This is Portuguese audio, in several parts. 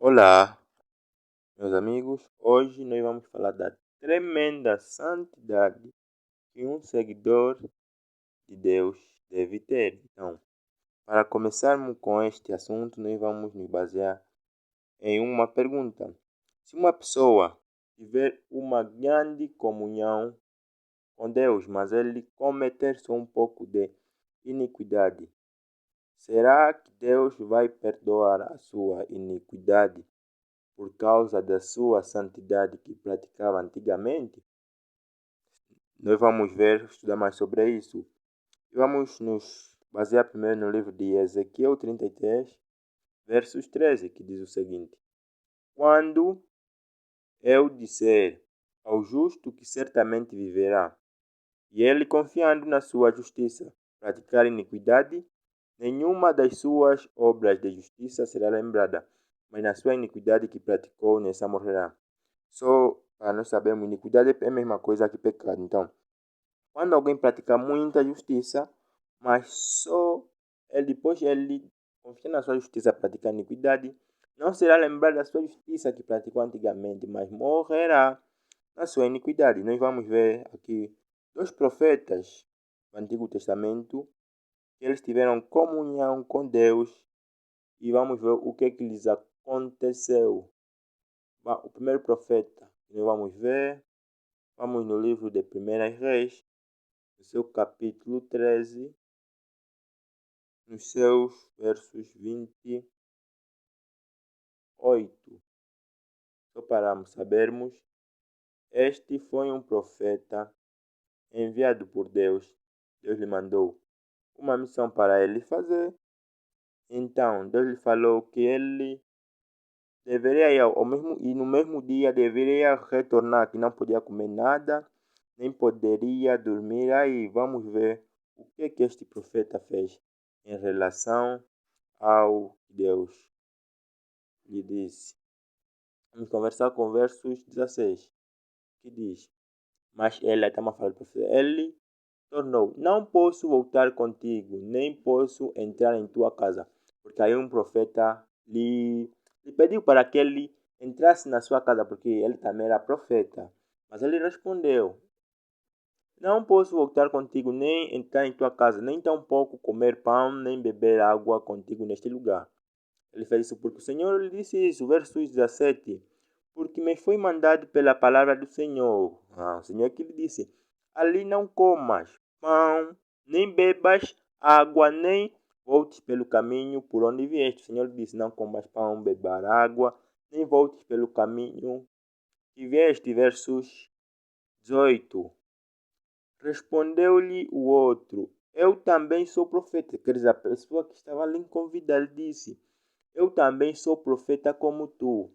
Olá, meus amigos. Hoje nós vamos falar da tremenda santidade que um seguidor de Deus deve ter. Então, para começarmos com este assunto, nós vamos nos basear em uma pergunta. Se uma pessoa tiver uma grande comunhão com Deus, mas ele cometer só um pouco de iniquidade, será que Deus vai perdoar a sua iniquidade por causa da sua santidade que praticava antigamente? Nós vamos estudar mais sobre isso. E vamos nos basear primeiro no livro de Ezequiel 33, versos 13, que diz o seguinte: Quando eu disser ao justo que certamente viverá, e ele, confiando na sua justiça, praticar iniquidade, nenhuma das suas obras de justiça será lembrada, mas na sua iniquidade que praticou, nessa morrerá. Só para nós sabermos, iniquidade é a mesma coisa que pecado. Então, quando alguém pratica muita justiça, mas só depois ele confia na sua justiça praticar iniquidade, não será lembrado da sua justiça que praticou antigamente, mas morrerá na sua iniquidade. Nós vamos ver aqui dois profetas do Antigo Testamento que eles tiveram comunhão com Deus e vamos ver o que lhes aconteceu. O primeiro profeta que nós vamos ver, vamos no livro de 1 Reis, no seu capítulo 13, nos seus versos 28. Só para sabermos, este foi um profeta enviado por Deus. Deus lhe mandou uma missão para ele fazer. Então, Deus lhe falou que ele deveria ir e no mesmo dia deveria retornar, que não podia comer nada, nem poderia dormir. Aí vamos ver o que este profeta fez em relação ao que Deus lhe disse. Vamos conversar com versos 16, que diz: Mas ele, está a falar do profeta, ele tornou: Não posso voltar contigo, nem posso entrar em tua casa. Porque aí um profeta lhe pediu para que ele entrasse na sua casa, porque ele também era profeta. Mas ele respondeu: Não posso voltar contigo, nem entrar em tua casa, nem tampouco comer pão, nem beber água contigo neste lugar. Ele fez isso porque o Senhor lhe disse isso. Verso 17. Porque me foi mandado pela palavra do Senhor. O Senhor que lhe disse: Ali não comas pão, nem bebas água, nem voltes pelo caminho por onde vieste. O Senhor disse: Não comas pão, beber água, nem voltes pelo caminho que vieste. Versos 18. Respondeu-lhe o outro: Eu também sou profeta. Quer dizer, a pessoa que estava ali convidada disse: Eu também sou profeta como tu.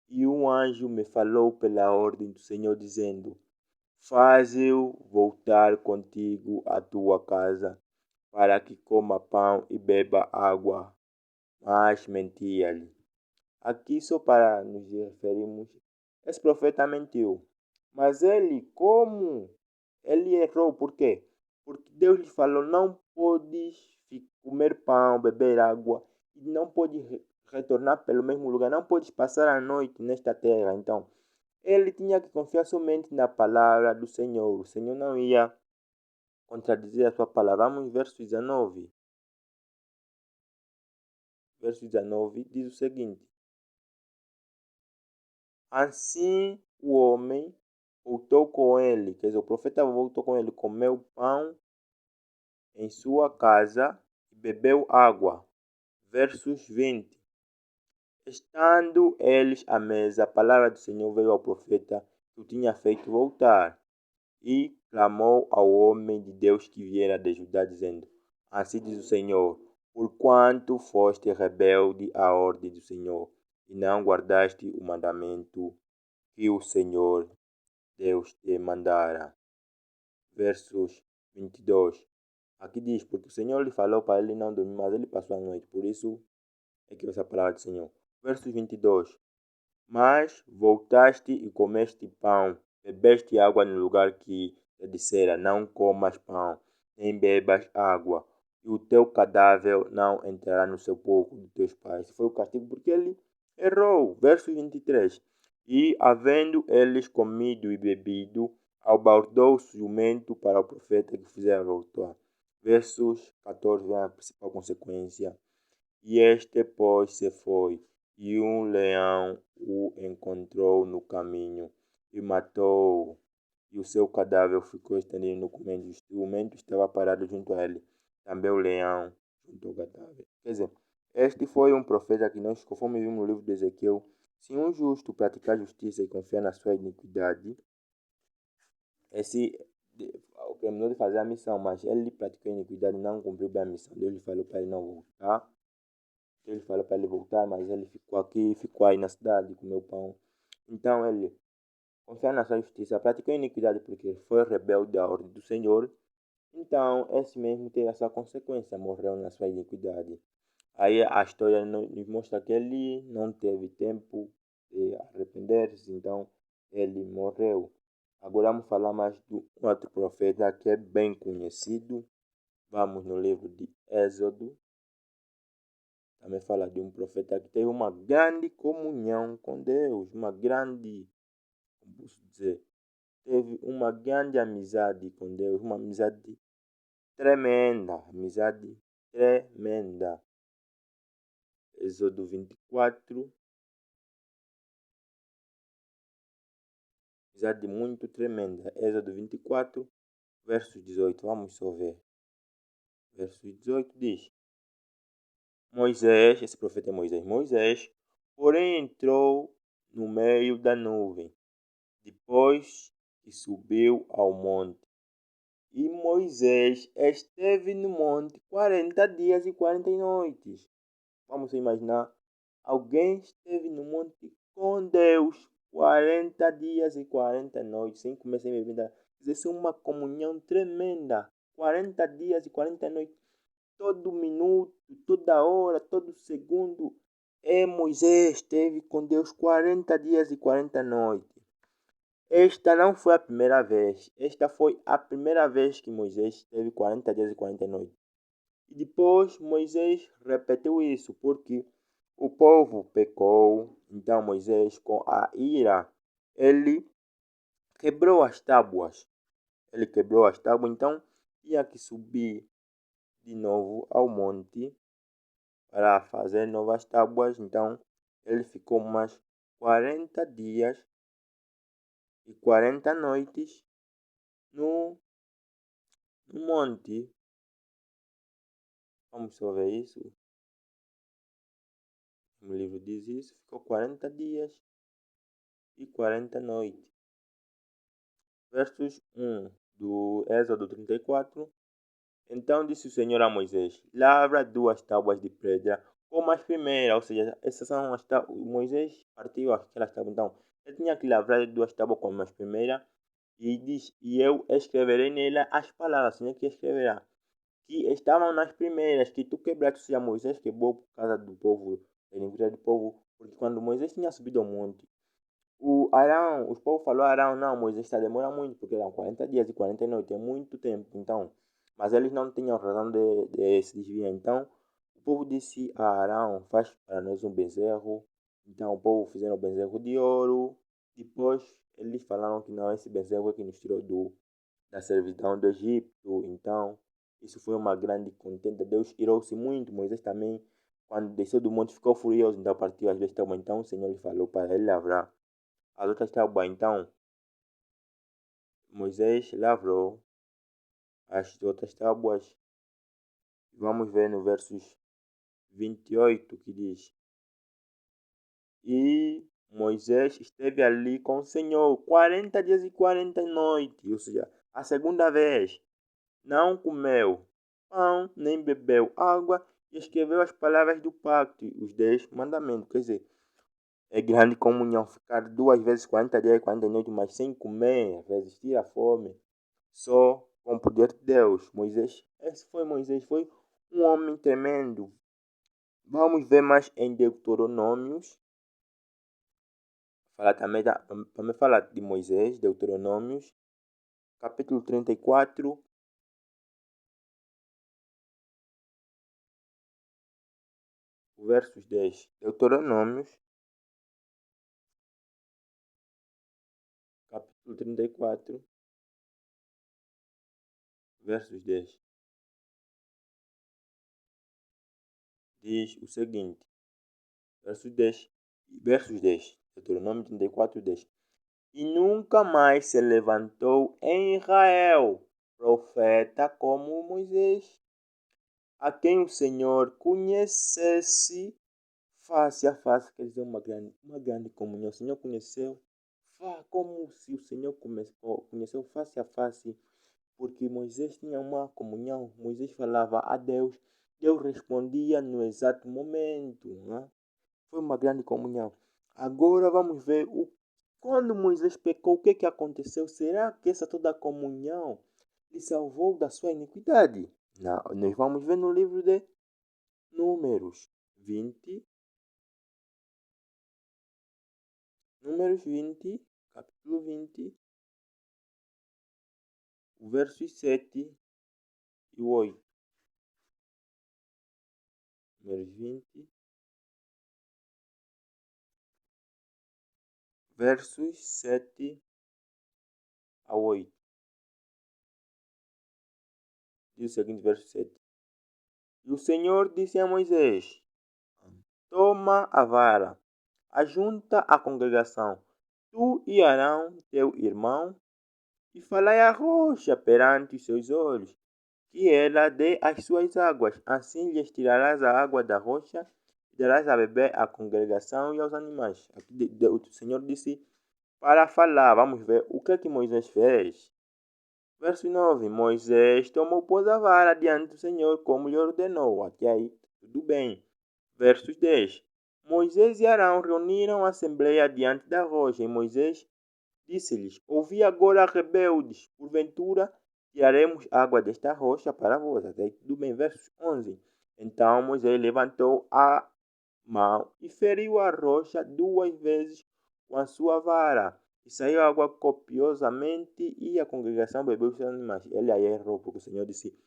E um anjo me falou pela ordem do Senhor, dizendo: Faze-o voltar contigo à tua casa, para que coma pão e beba água. Mas mentia-lhe. Aqui só para nos referirmos, esse profeta mentiu. Mas ele, como ele errou, por quê? Porque Deus lhe falou: não podes comer pão, beber água, e não podes retornar pelo mesmo lugar, não podes passar a noite nesta terra. Então, ele tinha que confiar somente na palavra do Senhor. O Senhor não ia contradizer a sua palavra. Vamos em verso 19. Verso 19 diz o seguinte: Assim o homem voltou com ele, quer dizer, o profeta voltou com ele, comeu pão em sua casa e bebeu água. Versos 20. Estando eles à mesa, a palavra do Senhor veio ao profeta que o tinha feito voltar, e clamou ao homem de Deus que viera de Judá, dizendo: Assim diz o Senhor, porquanto foste rebelde à ordem do Senhor, e não guardaste o mandamento que o Senhor Deus te mandara. Versos 22. Aqui diz: Porque o Senhor lhe falou para ele não dormir, mas ele passou a noite. Por isso é que essa palavra do Senhor. Versos 22. Mas voltaste e comeste pão, bebeste água no lugar que te dissera: Não comas pão, nem bebas água, e o teu cadáver não entrará no sepulcro dos teus pais. Esse foi o castigo, porque ele errou. Verso 23. E, havendo eles comido e bebido, abordou-se o jumento para o profeta que fizera voltar. Versos 14 vem a principal consequência. E este, pois, se foi, e um leão o encontrou no caminho, e matou-o, e o seu cadáver ficou estendido no jumento. O jumento estava parado junto a ele. Também o leão junto ao cadáver. Quer dizer, este foi um profeta que nós, conforme vimos no livro de Ezequiel, se um justo praticar justiça e confiar na sua iniquidade, esse terminou de fazer a missão, mas ele praticou iniquidade e não cumpriu bem a missão. Deus lhe falou para ele não voltar. Ele falou para ele voltar, mas ele ficou aqui, ficou aí na cidade, comeu pão. Então ele, confiando na sua justiça, praticou iniquidade porque foi rebelde à ordem do Senhor. Então, esse mesmo teve essa consequência, morreu na sua iniquidade. Aí a história nos mostra que ele não teve tempo de arrepender-se, então ele morreu. Agora vamos falar mais do outro profeta que é bem conhecido. Vamos no livro de Êxodo. Também fala de um profeta que teve uma grande comunhão com Deus, uma grande, como posso dizer, teve uma grande amizade com Deus, uma amizade tremenda. Êxodo 24, amizade muito tremenda. Êxodo 24, verso 18, vamos só ver. Verso 18 diz: Moisés, esse profeta é Moisés, porém entrou no meio da nuvem, depois que subiu ao monte. E Moisés esteve no monte 40 dias e 40 noites. Vamos imaginar, alguém esteve no monte com Deus 40 dias e 40 noites, sem comer, sem beber. Isso é uma comunhão tremenda. 40 dias e 40 noites, todo minuto, toda hora, todo segundo. Moisés esteve com Deus 40 dias e 40 noites. Esta não foi a primeira vez. Esta foi a primeira vez que Moisés teve 40 dias e 40 noites. E depois Moisés repetiu isso, porque o povo pecou. Então Moisés, com a ira, ele quebrou as tábuas. Então tinha que subir de novo ao monte para fazer novas tábuas. Então ele ficou mais 40 dias e 40 noites no monte. Vamos só ver isso. O livro diz isso. Ficou 40 dias e 40 noites. Versos 1 do Êxodo 34. Então disse o Senhor a Moisés: Lavra 2 tábuas de pedra como as primeiras. Ou seja, essas são as tábuas. Moisés partiu aquelas tábuas. Então, ele tinha que lavrar 2 tábuas como as primeiras. E diz: E eu escreverei nela as palavras. Tinha que escreverá. Que estavam nas primeiras, que tu quebraste, ou seja, Moisés quebrou por causa do povo, da iniquidade do povo, porque quando Moisés tinha subido ao monte, os povos falaram a Arão, não, Moisés está demora muito, porque eram 40 dias e 40 noites, é muito tempo, então, mas eles não tinham razão de se desviar, então, o povo disse a Arão, faz para nós um bezerro, então o povo fizeram um bezerro de ouro, depois eles falaram que não, esse bezerro é que nos tirou da servidão do Egito, então, isso foi uma grande contenda. Deus irou-se muito. Moisés também, quando desceu do monte, ficou furioso. Então partiu as duas tábuas. Então o Senhor lhe falou para ele lavrar as outras tábuas. Então Moisés lavrou as outras tábuas. Vamos ver no versos 28 que diz: E Moisés esteve ali com o Senhor 40 dias e 40 noites. Ou seja, a segunda vez. Não comeu pão, nem bebeu água, e escreveu as palavras do pacto, os 10 mandamentos. Quer dizer, é grande comunhão ficar 2 vezes 40 dias e 40 noites, mas sem comer, resistir à fome, só com o poder de Deus. Moisés, foi um homem tremendo. Vamos ver mais em Deuteronômios. Também fala de Moisés, Deuteronômios, capítulo 34. Versos 10. Deuteronômios, capítulo 34, versos 10. Diz o seguinte, versos 10, Deuteronômio 34, 10. E nunca mais se levantou em Israel profeta como Moisés, a quem o Senhor conhecesse face a face, quer dizer, uma grande comunhão. O Senhor conheceu, como se o Senhor conheceu face a face, porque Moisés tinha uma comunhão. Moisés falava a Deus, Deus respondia no exato momento. Né? Foi uma grande comunhão. Agora vamos ver quando Moisés pecou, o que aconteceu? Será que essa toda comunhão lhe salvou da sua iniquidade? Não, nós vamos ver no livro de Números 20, capítulo 20, versos 7 e 8. Números 20, versos 7 a 8. Diz o seguinte, verso 7. E o Senhor disse a Moisés, toma a vara, ajunta a congregação, tu e Arão, teu irmão, e falai a rocha perante os seus olhos, que ela dê as suas águas. Assim lhes tirarás a água da rocha e darás a beber à congregação e aos animais. Aqui o Senhor disse para falar. Vamos ver o que Moisés fez. Verso 9. Moisés tomou, pois, a vara diante do Senhor, como lhe ordenou. Até aí, tudo bem. Versos 10. Moisés e Arão reuniram a assembleia diante da rocha, e Moisés disse-lhes, ouvi agora, rebeldes, porventura tiraremos água desta rocha para vós. Até aí, tudo bem. Versos 11. Então Moisés levantou a mão e feriu a rocha 2 vezes com a sua vara. E saiu água copiosamente e a congregação bebeu os animais. Ele aí errou, porque o Senhor disse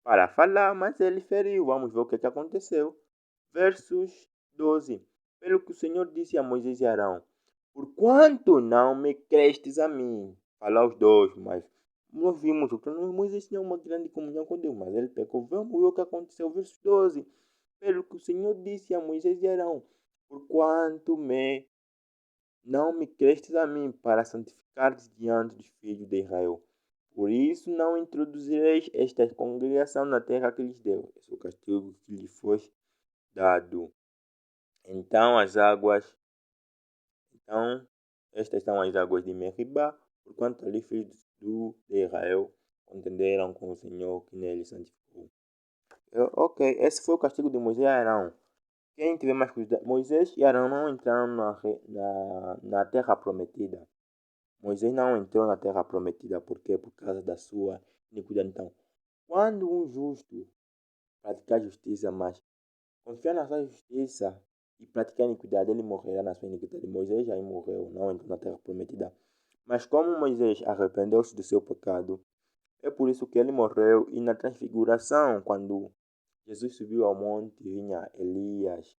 para falar, mas ele feriu. Vamos ver o que aconteceu. Versos 12. Pelo que o Senhor disse a Moisés e Arão, por quanto não me crestes a mim? Falar os dois, mas nós vimos que Moisés tinha uma grande comunhão com Deus, mas ele pecou. Vamos ver o que aconteceu. Verso 12. Pelo que o Senhor disse a Moisés e Arão, por quanto não me crestes a mim para santificares diante dos filhos de Israel. Por isso não introduzireis esta congregação na terra que lhes deu. Esse é o castigo que lhe foi dado. Então estas são as águas de Meribá, porquanto ali filhos de Israel contenderam com o Senhor que nele santificou. Ok, esse foi o castigo de Moisés e Arão. Quem tiver mais curiosidade, Moisés e Arão não entraram na terra prometida. Moisés não entrou na terra prometida, por quê? Por causa da sua iniquidade. Então, quando um justo praticar justiça, mas confiar na sua justiça e praticar iniquidade, ele morrerá na sua iniquidade. Moisés já morreu, não entrou na terra prometida. Mas como Moisés arrependeu-se do seu pecado, é por isso que ele morreu. E na transfiguração, quando Jesus subiu ao monte, vinha Elias,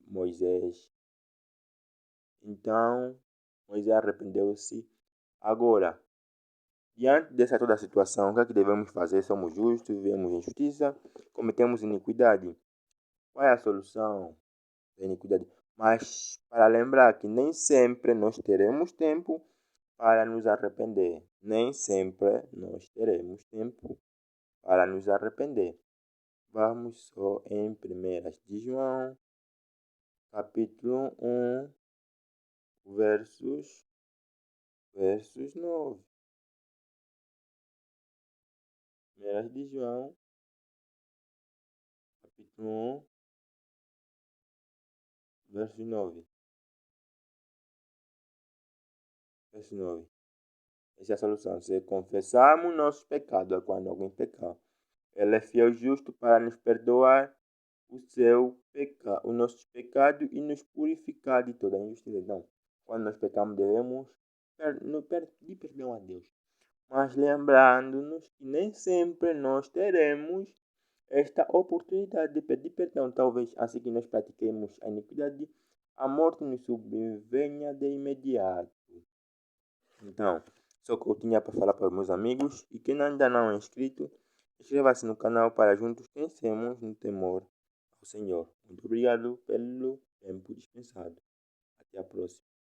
Moisés. Então, Moisés arrependeu-se. Agora, diante dessa toda a situação, o que é que devemos fazer? Somos justos, vivemos em justiça, cometemos iniquidade. Qual é a solução da iniquidade? Mas para lembrar que nem sempre nós teremos tempo para nos arrepender. Nem sempre nós teremos tempo para nos arrepender. Vamos só em 1 de João, capítulo 1, versos 9. 1 de João, capítulo 1, verso 9. Verso 9. Essa é a solução. Se confessarmos nossos pecados, quando alguém pecar, ele é fiel e justo para nos perdoar os nossos pecados e nos purificar de toda injustiça. Então, quando nós pecamos, devemos pedir perdão a Deus. Mas lembrando-nos que nem sempre nós teremos esta oportunidade de pedir perdão. Talvez assim que nós pratiquemos a iniquidade, a morte nos subvenha de imediato. Então, só que eu tinha para falar para os meus amigos. E quem ainda não é inscrito, inscreva-se no canal para juntos crescermos no temor ao Senhor. Muito obrigado pelo tempo dispensado. Até a próxima.